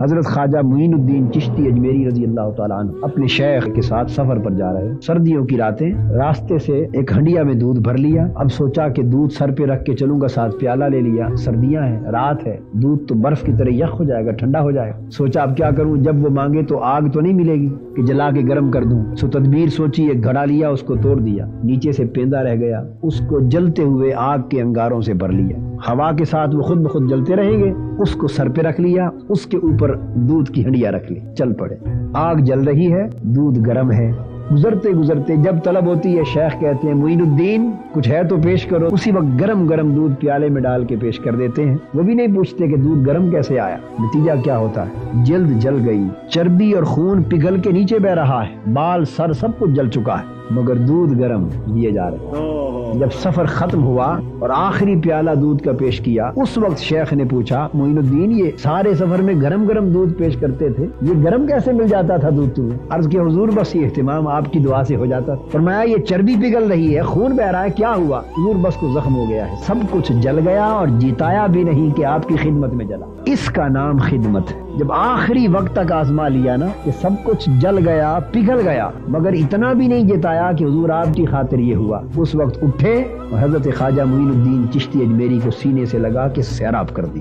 حضرت خواجہ معین الدین چشتی اجمیری رضی اللہ تعالیٰ عنہ اپنے شیخ کے ساتھ سفر پر جا رہے، سردیوں کی راتیں، راستے سے ایک ہنڈیا میں دودھ بھر لیا۔ اب سوچا کہ دودھ سر پہ رکھ کے چلوں گا، ساتھ پیالہ لے لیا، سردیاں ہیں، رات ہے، دودھ تو برف کی طرح یخ ہو جائے گا، ٹھنڈا ہو جائے گا۔ سوچا اب کیا کروں، جب وہ مانگے تو آگ تو نہیں ملے گی کہ جلا کے گرم کر دوں۔ سو تدبیر سوچی، ایک گھڑا لیا، اس کو توڑ دیا، نیچے سے پیندا رہ گیا، اس کو جلتے ہوئے آگ کے انگاروں سے بھر لیا۔ ہوا کے ساتھ وہ خود بخود جلتے رہیں گے، اس کو سر پہ رکھ لیا، اس کے اوپر دودھ کی ہنڈیا رکھ لی، چل پڑے۔ آگ جل رہی ہے، دودھ گرم ہے۔ گزرتے گزرتے جب طلب ہوتی ہے، شیخ کہتے ہیں معین الدین کچھ ہے تو پیش کرو، اسی وقت گرم گرم دودھ پیالے میں ڈال کے پیش کر دیتے ہیں۔ وہ بھی نہیں پوچھتے کہ دودھ گرم کیسے آیا۔ نتیجہ کیا ہوتا ہے، جلد جل گئی، چربی اور خون پگھل کے نیچے بہ رہا ہے، بال سر سب کچھ جل چکا ہے، مگر دودھ گرم دیے جا رہے ہیں۔ جب سفر ختم ہوا اور آخری پیالہ دودھ کا پیش کیا، اس وقت شیخ نے پوچھا، معین الدین یہ سارے سفر میں گرم گرم دودھ پیش کرتے تھے، یہ گرم کیسے مل جاتا تھا دودھ تمہیں؟ عرض کیا حضور بس یہ اہتمام آپ کی دعا سے ہو جاتا۔ فرمایا یہ چربی پگھل رہی ہے، خون بہ رہا ہے، کیا ہوا؟ حضور بس کو زخم ہو گیا ہے، سب کچھ جل گیا اور جتایا بھی نہیں کہ آپ کی خدمت میں جلا۔ اس کا نام خدمت ہے۔ جب آخری وقت تک آزما لیا نا کہ سب کچھ جل گیا، پگھل گیا، مگر اتنا بھی نہیں جتایا کہ حضور آپ کی خاطر یہ ہوا، اس وقت اٹھے اور حضرت خواجہ معین الدین چشتی اجمیری کو سینے سے لگا کے سیراب کر دی۔